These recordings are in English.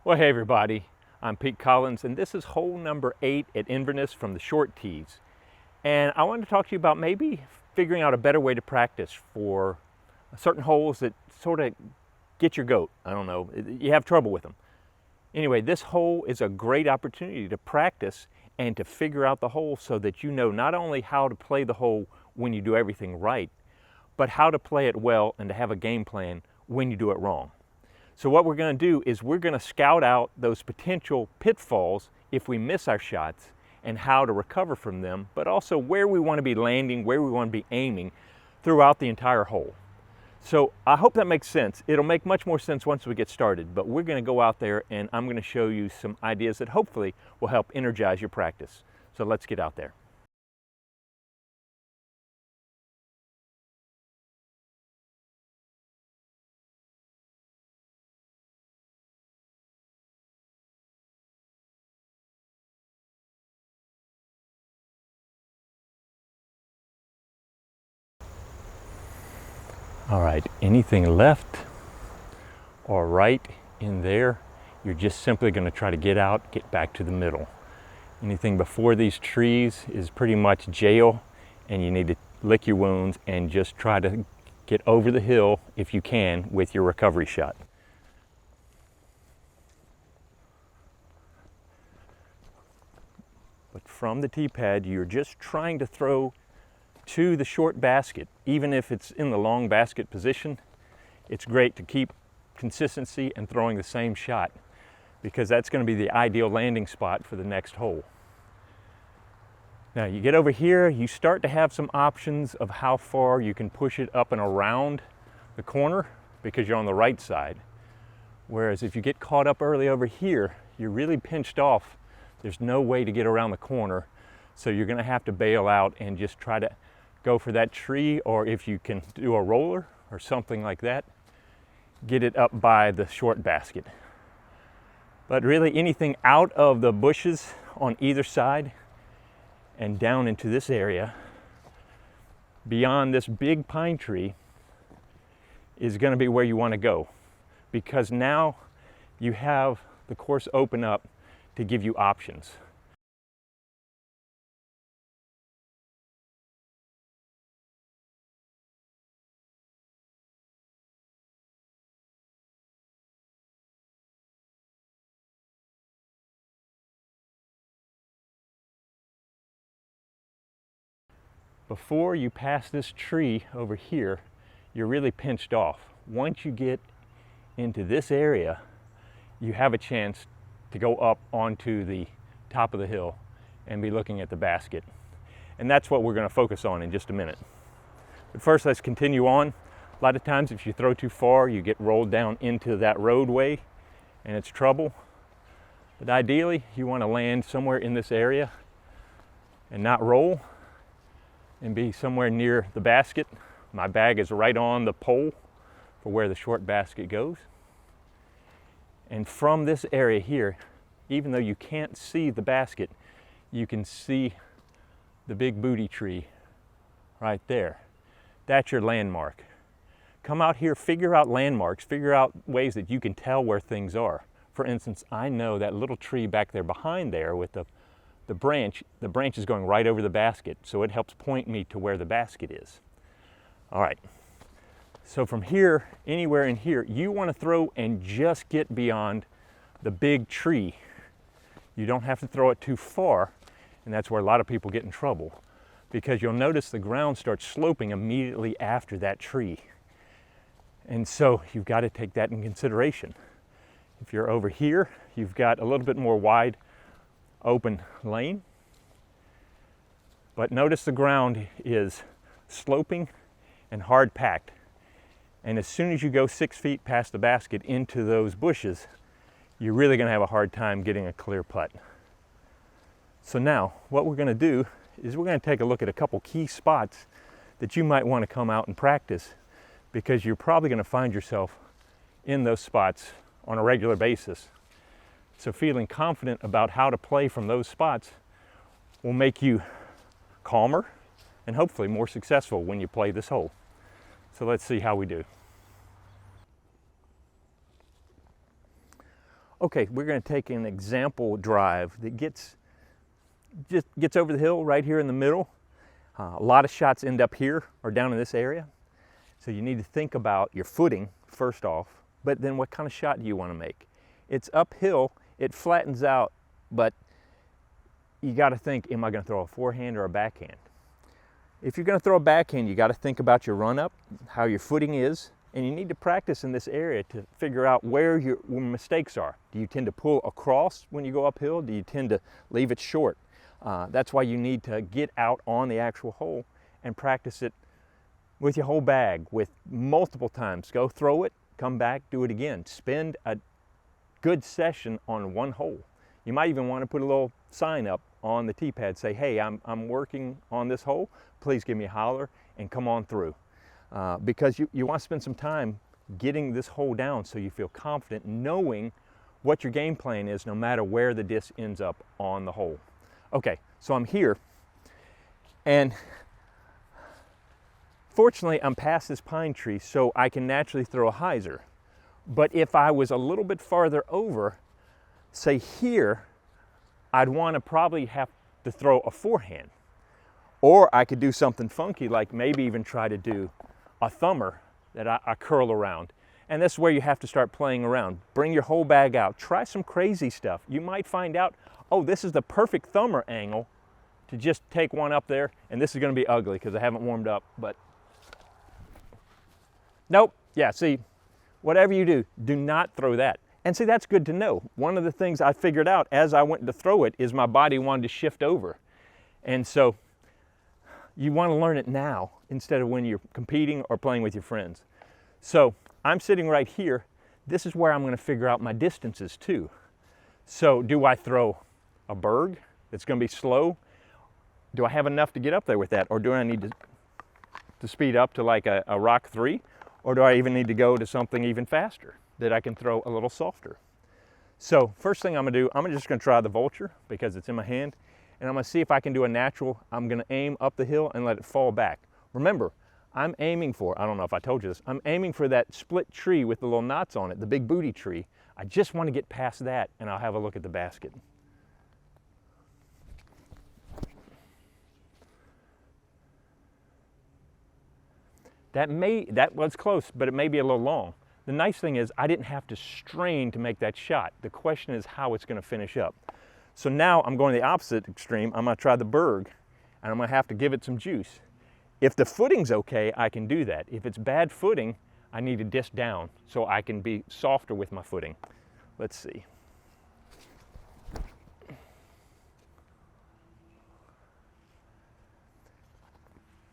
Well, hey everybody, I'm Pete Collins, and this is hole number 8 at Inverness from the short tees. And I wanted to talk to you about maybe figuring out a better way to practice for certain holes that sort of get your goat. I don't know, you have trouble with them. Anyway, this hole is a great opportunity to practice and to figure out the hole so that you know not only how to play the hole when you do everything right, but how to play it well and to have a game plan when you do it wrong. So what we're going to do is we're going to scout out those potential pitfalls if we miss our shots and how to recover from them, but also where we want to be landing, where we want to be aiming throughout the entire hole. So I hope that makes sense. It'll make much more sense once we get started, but we're going to go out there and I'm going to show you some ideas that hopefully will help energize your practice. So let's get out there. All right, anything left or right in there, you're just simply going to try to get out, get back to the middle. Anything before these trees is pretty much jail, and you need to lick your wounds and just try to get over the hill if you can with your recovery shot. But from the tee pad, you're just trying to throw to the short basket. Even if it's in the long basket position, it's great to keep consistency and throwing the same shot, because that's going to be the ideal landing spot for the next hole. Now you get over here, you start to have some options of how far you can push it up and around the corner because you're on the right side. Whereas if you get caught up early over here, you're really pinched off. There's no way to get around the corner, so you're going to have to bail out and just try to go for that tree, or if you can do a roller or something like that, get it up by the short basket. But really anything out of the bushes on either side and down into this area beyond this big pine tree is going to be where you want to go, because now you have the course open up to give you options. Before you pass this tree over here, you're really pinched off. Once you get into this area, you have a chance to go up onto the top of the hill and be looking at the basket. And that's what we're going to focus on in just a minute. But first, let's continue on. A lot of times if you throw too far, you get rolled down into that roadway and it's trouble. But ideally, you want to land somewhere in this area and not roll, and be somewhere near the basket. My bag is right on the pole for where the short basket goes. And from this area here, even though you can't see the basket, you can see the big booty tree right there. That's your landmark. Come out here, figure out landmarks, figure out ways that you can tell where things are. For instance, I know that little tree back there behind there with the branch is going right over the basket, so it helps point me to where the basket is. All right, so from here, anywhere in here, you want to throw and just get beyond the big tree. You don't have to throw it too far, and that's where a lot of people get in trouble, because you'll notice the ground starts sloping immediately after that tree. And so you've got to take that in consideration. If you're over here, you've got a little bit more wide open lane, but notice the ground is sloping and hard packed, and as soon as you go 6 feet past the basket into those bushes, you're really going to have a hard time getting a clear putt. So now what we're going to do is we're going to take a look at a couple key spots that you might want to come out and practice, because you're probably going to find yourself in those spots on a regular basis. So feeling confident about how to play from those spots will make you calmer and hopefully more successful when you play this hole. So let's see how we do. Okay, we're going to take an example drive that just gets over the hill right here in the middle. A lot of shots end up here or down in this area. So you need to think about your footing first off, but then what kind of shot do you want to make? It's uphill, it flattens out, but you got to think, am I going to throw a forehand or a backhand? If you're going to throw a backhand, you got to think about your run up, how your footing is, and you need to practice in this area to figure out where your mistakes are. Do you tend to pull across when you go uphill? Do you tend to leave it short? That's why you need to get out on the actual hole and practice it with your whole bag, with multiple times. Go throw it, come back, do it again. Spend a good session on one hole. You might even want to put a little sign up on the tee pad, say, hey, I'm working on this hole, please give me a holler and come on through. Because you want to spend some time getting this hole down so you feel confident knowing what your game plan is no matter where the disc ends up on the hole. Okay, so I'm here, and fortunately I'm past this pine tree so I can naturally throw a hyzer. But if I was a little bit farther over, say here, I'd want to probably have to throw a forehand. Or I could do something funky, like maybe even try to do a thumber that I curl around. And this is where you have to start playing around. Bring your whole bag out. Try some crazy stuff. You might find out, oh, this is the perfect thumber angle to just take one up there, and this is going to be ugly because I haven't warmed up, but nope. Yeah, see, whatever you do, do not throw that. And see, that's good to know. One of the things I figured out as I went to throw it is my body wanted to shift over. And so you want to learn it now instead of when you're competing or playing with your friends. So I'm sitting right here. This is where I'm going to figure out my distances too. So do I throw a berg that's going to be slow? Do I have enough to get up there with that? Or do I need to speed up to like a rock 3? Or do I even need to go to something even faster that I can throw a little softer? So first thing I'm going to do, I'm just going to try the vulture because it's in my hand. And I'm going to see if I can do a natural. I'm going to aim up the hill and let it fall back. Remember, I'm aiming for, I don't know if I told you this, I'm aiming for that split tree with the little knots on it, the big booty tree. I just want to get past that and I'll have a look at the basket. That was close, but it may be a little long. The nice thing is I didn't have to strain to make that shot. The question is how it's going to finish up. So now I'm going to the opposite extreme. I'm going to try the berg, and I'm going to have to give it some juice. If the footing's okay, I can do that. If it's bad footing, I need to disc down so I can be softer with my footing. Let's see.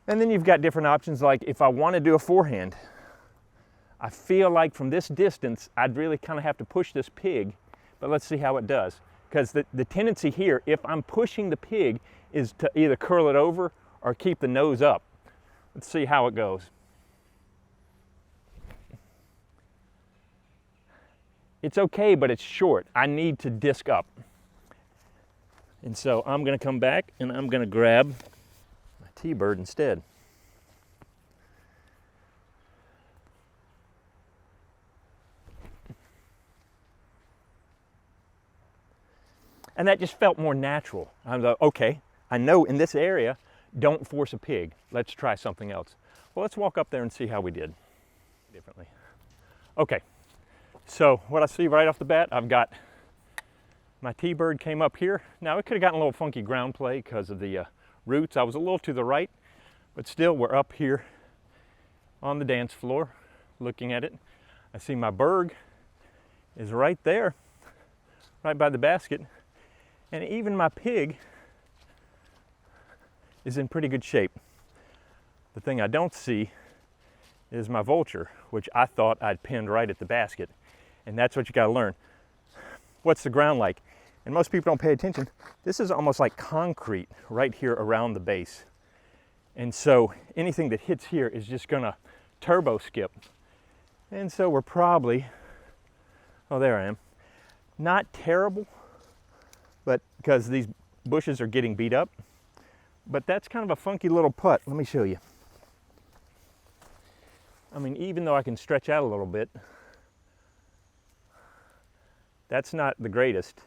And then you've got different options, like if I want to do a forehand, I feel like from this distance, I'd really kind of have to push this pig, but let's see how it does. Because the tendency here, if I'm pushing the pig, is to either curl it over or keep the nose up. Let's see how it goes. It's okay, but it's short. I need to disc up. And so I'm going to come back and I'm going to grab my T-bird instead. And that just felt more natural. I was like, okay, I know in this area, don't force a pig. Let's try something else. Well, let's walk up there and see how we did differently. Okay, so what I see right off the bat, I've got my T-bird came up here. Now it could have gotten a little funky ground play because of the roots. I was a little to the right, but still we're up here on the dance floor looking at it. I see my berg is right there, right by the basket. And even my pig is in pretty good shape. The thing I don't see is my vulture, which I thought I'd pinned right at the basket. And that's what you gotta learn. What's the ground like? And most people don't pay attention. This is almost like concrete right here around the base. And so anything that hits here is just gonna turbo skip. And so we're probably, oh, there I am. Not terrible, but because these bushes are getting beat up, but that's kind of a funky little putt. Let me show you. I mean, even though I can stretch out a little bit, That's not the greatest,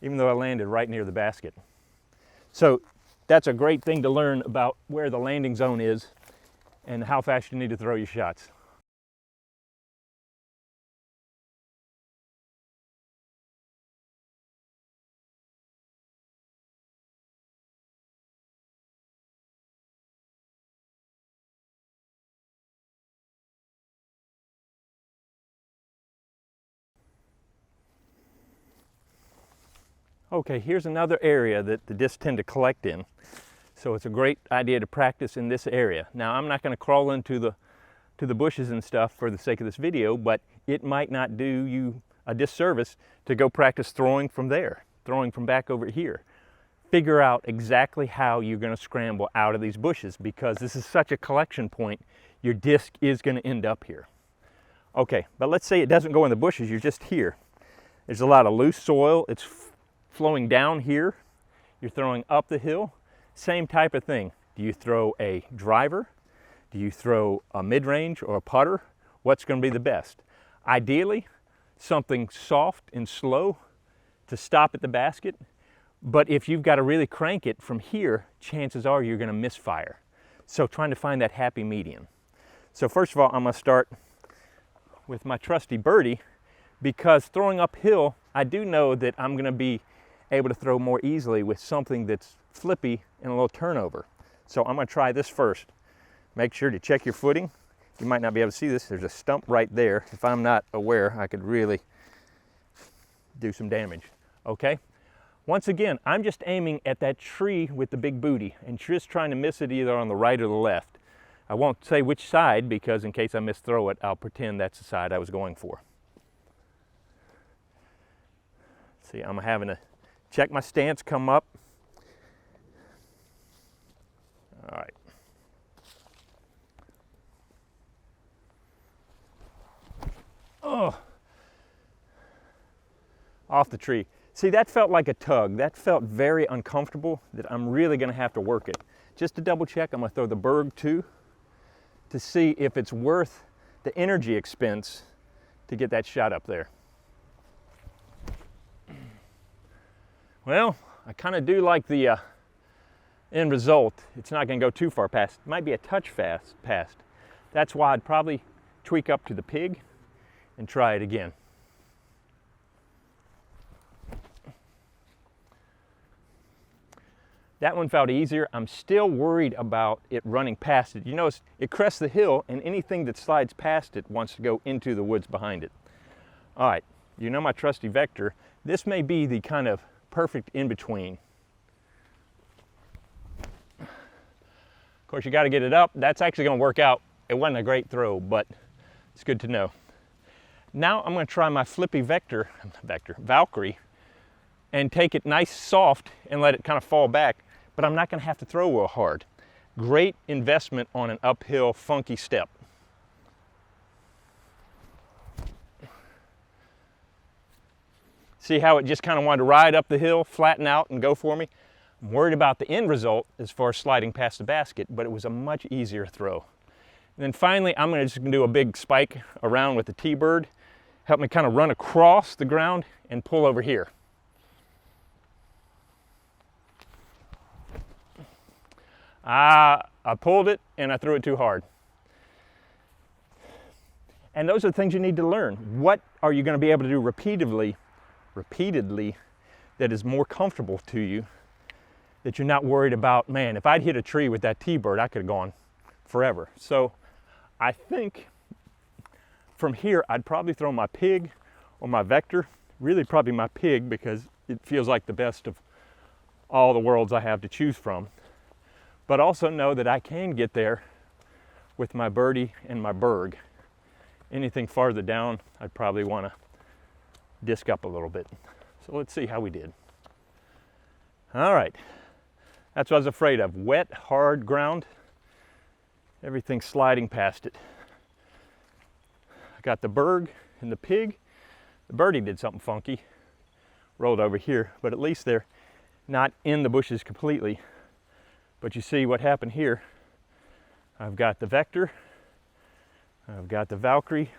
even though I landed right near the basket. So that's a great thing to learn about where the landing zone is and how fast you need to throw your shots. Okay, here's another area that the discs tend to collect in. So it's a great idea to practice in this area. Now, I'm not going to crawl into the bushes and stuff for the sake of this video, but it might not do you a disservice to go practice throwing from there, throwing from back over here. Figure out exactly how you're going to scramble out of these bushes, because this is such a collection point, your disc is going to end up here. Okay, but let's say it doesn't go in the bushes, you're just here. There's a lot of loose soil, it's flowing down here, you're throwing up the hill, same type of thing. Do you throw a driver? Do you throw a mid-range or a putter? What's going to be the best? Ideally, something soft and slow to stop at the basket, but if you've got to really crank it from here, chances are you're going to misfire. So trying to find that happy medium. So first of all, I'm going to start with my trusty birdie, because throwing uphill, I do know that I'm going to be able to throw more easily with something that's flippy and a little turnover. So I'm going to try this first. Make sure to check your footing. You might not be able to see this. There's a stump right there. If I'm not aware, I could really do some damage. Okay? Once again, I'm just aiming at that tree with the big booty and just trying to miss it either on the right or the left. I won't say which side, because in case I misthrow it, I'll pretend that's the side I was going for. See, I'm having to check my stance, come up. All right. Oh, off the tree. See, that felt like a tug. That felt very uncomfortable, that I'm really going to have to work it. Just to double check, I'm going to throw the Berg too, to see if it's worth the energy expense to get that shot up there. Well, I kind of do like the end result. It's not going to go too far past. It might be a touch past. That's why I'd probably tweak up to the pig and try it again. That one felt easier. I'm still worried about it running past it. You notice it crests the hill, and anything that slides past it wants to go into the woods behind it. All right, you know my trusty vector. This may be the kind of perfect in-between. Of course, you got to get it up. That's actually going to work out. It wasn't a great throw, but it's good to know. Now I'm going to try my flippy Valkyrie, and take it nice soft and let it kind of fall back, but I'm not going to have to throw real hard. Great investment on an uphill funky step. See how it just kind of wanted to ride up the hill, flatten out, and go for me? I'm worried about the end result as far as sliding past the basket, but it was a much easier throw. And then finally, I'm just going to do a big spike around with the T-bird, help me kind of run across the ground and pull over here. I pulled it and I threw it too hard. And those are the things you need to learn. What are you going to be able to do repeatedly that is more comfortable to you, that you're not worried about, man, if I'd hit a tree with that T-bird, I could have gone forever. So I think from here, I'd probably throw my pig or my vector, really probably my pig, because it feels like the best of all the worlds I have to choose from. But also know that I can get there with my birdie and my Berg. Anything farther down, I'd probably want to disc up a little bit. So let's see how we did. All right, that's what I was afraid of. Wet, hard ground, everything sliding past it. I got the Berg and the pig. The birdie did something funky, rolled over here, but at least they're not in the bushes completely. But you see what happened here. I've got the vector, I've got the Valkyrie,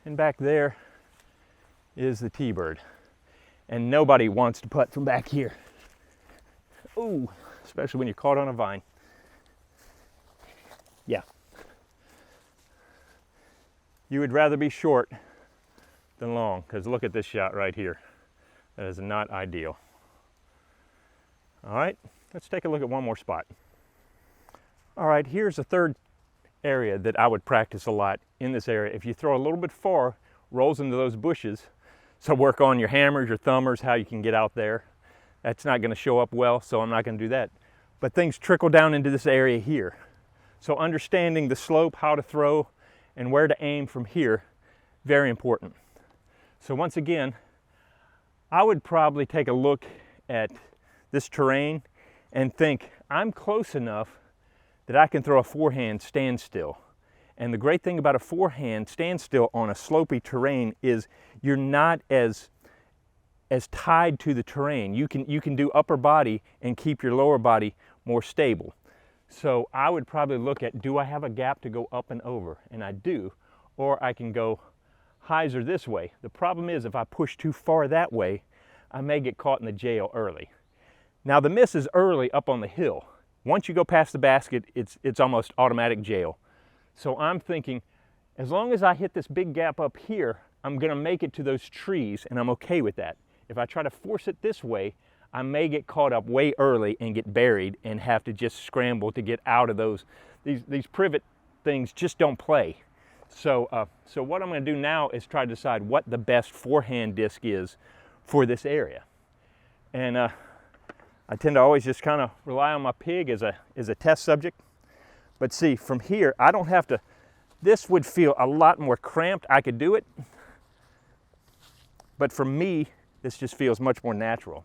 and back there is the T-bird. And nobody wants to putt from back here. Ooh, especially when you're caught on a vine. Yeah. You would rather be short than long, because look at this shot right here. That is not ideal. All right, let's take a look at one more spot. All right, here's a third area that I would practice a lot in this area. If you throw a little bit far, rolls into those bushes, so work on your hammers, your thumbers, how you can get out there. That's not gonna show up well, so I'm not gonna do that. But things trickle down into this area here. So understanding the slope, how to throw, and where to aim from here, very important. So once again, I would probably take a look at this terrain and think, I'm close enough that I can throw a forehand standstill. And the great thing about a forehand standstill on a slopey terrain is you're not as tied to the terrain. You can do upper body and keep your lower body more stable. So I would probably look at, do I have a gap to go up and over? And I do. Or I can go hyzer this way. The problem is if I push too far that way, I may get caught in the jail early. Now the miss is early up on the hill. Once you go past the basket, it's almost automatic jail. So I'm thinking, as long as I hit this big gap up here, I'm gonna make it to those trees and I'm okay with that. If I try to force it this way, I may get caught up way early and get buried and have to just scramble to get out of those. These privet things just don't play. So what I'm going to do now is try to decide what the best forehand disc is for this area. And I tend to always just kind of rely on my pig as a test subject. But see, from here, I don't have to, this would feel a lot more cramped. I could do it. But for me, this just feels much more natural.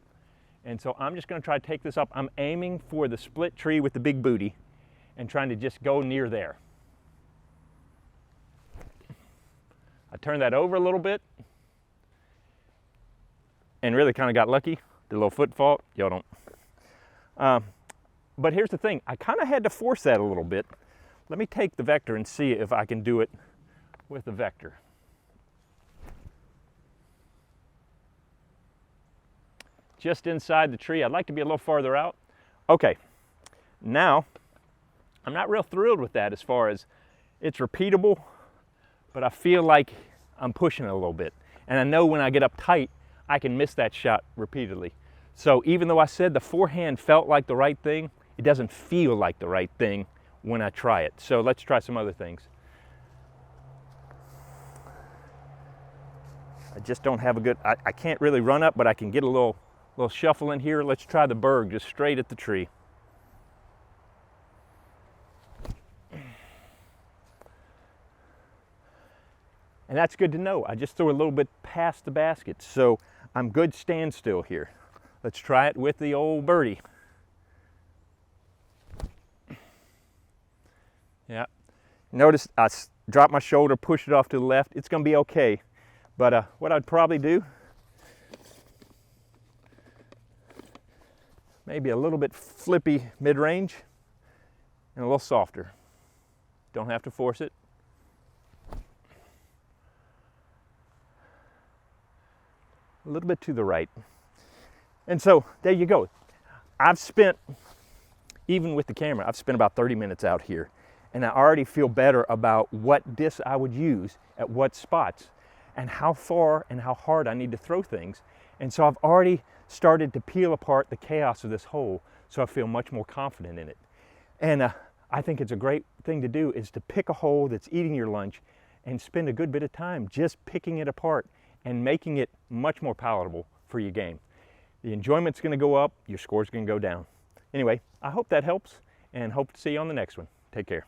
And so I'm just going to try to take this up. I'm aiming for the split tree with the big booty and trying to just go near there. I turned that over a little bit and really kind of got lucky. Did a little foot fault. Y'all don't. But here's the thing. I kind of had to force that a little bit. Let me take the vector and see if I can do it with the vector. Just inside the tree. I'd like to be a little farther out. Okay, now I'm not real thrilled with that as far as it's repeatable, but I feel like I'm pushing it a little bit. And I know when I get up tight, I can miss that shot repeatedly. So even though I said the forehand felt like the right thing, it doesn't feel like the right thing when I try it. So let's try some other things. I just don't have a good, I can't really run up, but I can get a little shuffle in here. Let's try the berg just straight at the tree. And that's good to know. I just threw a little bit past the basket, so I'm good standstill here. Let's try it with the old birdie. Yeah, notice I dropped my shoulder, pushed it off to the left. It's gonna be okay. But what I'd probably do, maybe a little bit flippy mid-range and a little softer. Don't have to force it. A little bit to the right. And so there you go. I've spent, even with the camera, I've spent about 30 minutes out here, and I already feel better about what disc I would use at what spots and how far and how hard I need to throw things. And so I've already started to peel apart the chaos of this hole, so I feel much more confident in it. And I think it's a great thing to do is to pick a hole that's eating your lunch and spend a good bit of time just picking it apart and making it much more palatable for your game. The enjoyment's gonna go up, your score's gonna go down. Anyway, I hope that helps and hope to see you on the next one. Take care.